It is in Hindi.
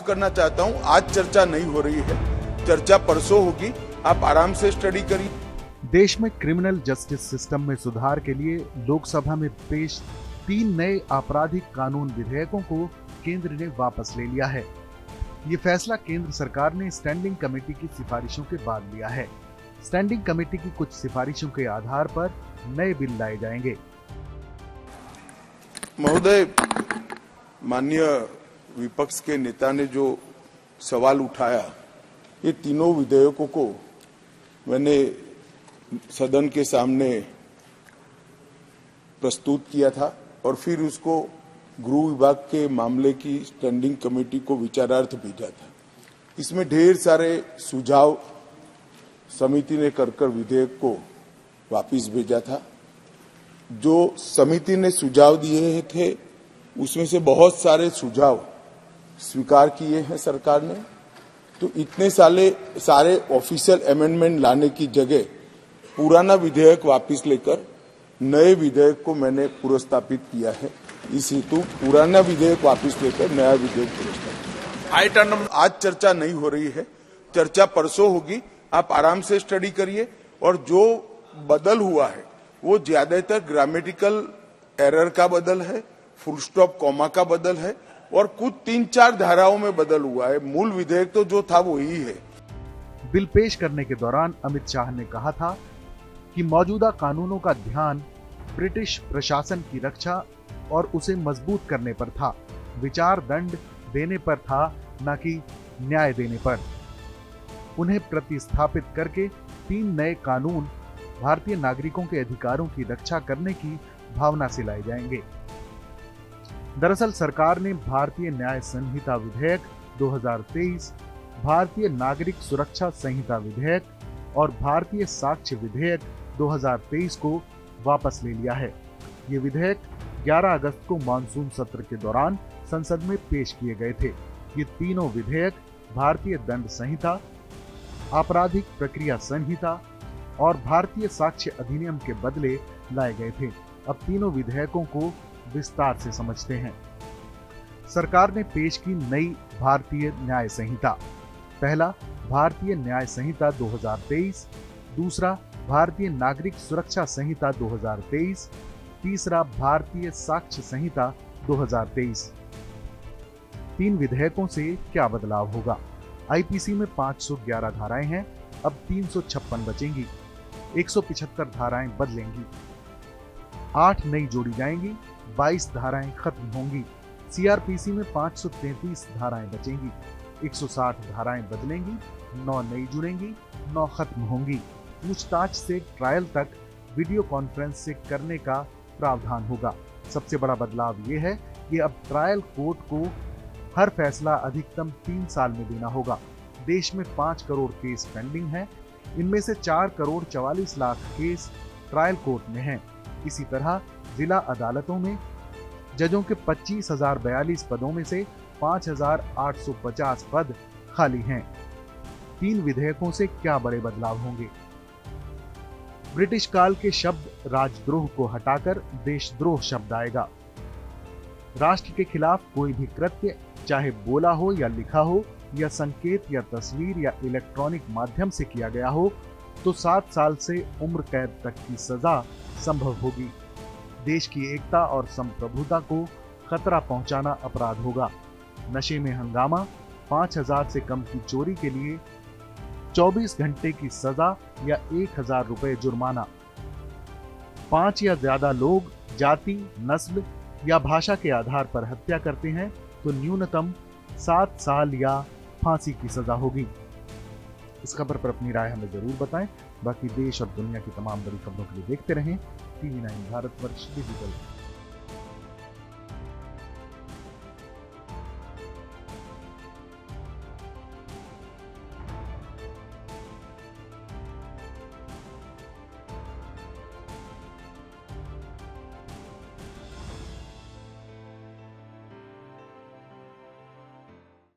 करना चाहता हूं, आज चर्चा नहीं हो रही है, चर्चा परसों होगी। आप आराम से स्टडी करिए। देश में क्रिमिनल जस्टिस सिस्टम में सुधार के लिए लोकसभा में पेश 3 नए आपराधिक कानून विधेयकों को केंद्र ने वापस ले लिया है। ये फैसला केंद्र सरकार ने स्टैंडिंग कमेटी की सिफारिशों के बाद लिया है। स्टैंडिंग कमेटी की कुछ सिफारिशों के आधार पर नए बिल लाए जाएंगे। महोदय, माननीय विपक्ष के नेता ने जो सवाल उठाया, ये तीनों विधेयकों को मैंने सदन के सामने प्रस्तुत किया था और फिर उसको गृह विभाग के मामले की स्टैंडिंग कमेटी को विचारार्थ भेजा था। इसमें ढेर सारे सुझाव समिति ने कर विधेयक को वापस भेजा था। जो समिति ने सुझाव दिए थे उसमें से बहुत सारे सुझाव स्वीकार किए हैं सरकार ने। तो इतने सारे ऑफिशियल अमेंडमेंट लाने की जगह पुराना विधेयक वापस लेकर नए विधेयक को मैंने पुरस्तापित किया है। इस हेतु पुराना विधेयक वापस लेकर नया विधेयक पुरस्तापित। आज चर्चा नहीं हो रही है, चर्चा परसों होगी। आप आराम से स्टडी करिए। और जो बदल हुआ है वो ज्यादातर ग्रामेटिकल एरर का बदल है, फुल स्टॉप कॉमा का बदल है और कुछ 3-4 धाराओं में बदल हुआ है। मूल विधेयक तो जो था वो ही है। बिल पेश करने के दौरान अमित शाह ने कहा था कि मौजूदा कानूनों का ध्यान ब्रिटिश प्रशासन की रक्षा और उसे मजबूत करने पर था, विचार दंड देने पर था, न कि न्याय देने पर। उन्हें प्रतिस्थापित करके 3 नए कानून भारतीय नागरिकों के अधिकारों की रक्षा करने की भावना से लाए जाएंगे। दरअसल सरकार ने भारतीय न्याय संहिता विधेयक 2023, भारतीय नागरिक सुरक्षा संहिता विधेयक और भारतीय साक्ष्य विधेयक 2023 को वापस ले लिया है। ये विधेयक 11 अगस्त को मानसून सत्र के दौरान संसद में पेश किए गए थे। ये तीनों विधेयक भारतीय दंड संहिता, आपराधिक प्रक्रिया संहिता और भारतीय साक्ष्य अधिनियम के बदले लाए गए थे। अब तीनों विधेयकों को विस्तार से समझते हैं। सरकार ने पेश की नई भारतीय न्याय संहिता। पहला, भारतीय न्याय संहिता 2023, दूसरा भारतीय नागरिक सुरक्षा संहिता 2023, तीसरा भारतीय साक्ष्य संहिता 2023। 3 विधेयकों से क्या बदलाव होगा? आईपीसी में 511 धाराएं हैं, अब 356 बचेंगी। 175 धाराएं बदलेंगी, 8 नई जोड़ी जाएंगी, 22 धाराएं खत्म होंगी। सीआरपीसी में 533 धाराएं बचेंगी, 160 धाराएं बदलेंगी, 9 नई जुड़ेंगी, 9 खत्म होंगी। पूछताछ से ट्रायल तक वीडियो कॉन्फ्रेंस से करने का प्रावधान होगा। सबसे बड़ा बदलाव ये है कि अब ट्रायल कोर्ट को हर फैसला अधिकतम 3 साल में देना होगा। देश में 5 करोड़ केस पेंडिंग हैं, इनमें से 4 crore 44 lakh case trial court में हैं। इसी तरह जिला अदालतों में जजों के 25,042 पदों में से 5,850 पद खाली हैं। 3 विधेयकों से क्या बड़े बदलाव होंगे? ब्रिटिश काल के शब्द राजद्रोह को हटाकर देशद्रोह शब्द आएगा। राष्ट्र के खिलाफ कोई भी कृत्य, चाहे बोला हो या लिखा हो या संकेत या तस्वीर या इलेक्ट्रॉनिक माध्यम से किया गया हो, तो 7 साल से उम्र कैद तक की सजा संभव होगी। देश की एकता और संप्रभुता को खतरा पहुंचाना अपराध होगा। नशे में हंगामा, 5,000 से कम की चोरी के लिए 24 घंटे की सजा या 1,000 रुपए जुर्माना। 5 या ज्यादा लोग जाति, नस्ल या भाषा के आधार पर हत्या करते हैं तो न्यूनतम 7 साल या फांसी की सजा होगी। इस खबर पर अपनी राय हमें जरूर बताएं। बाकी देश और दुनिया की तमाम बड़ी खबरों के लिए देखते रहें TV9 भारतवर्ष डिजिटल।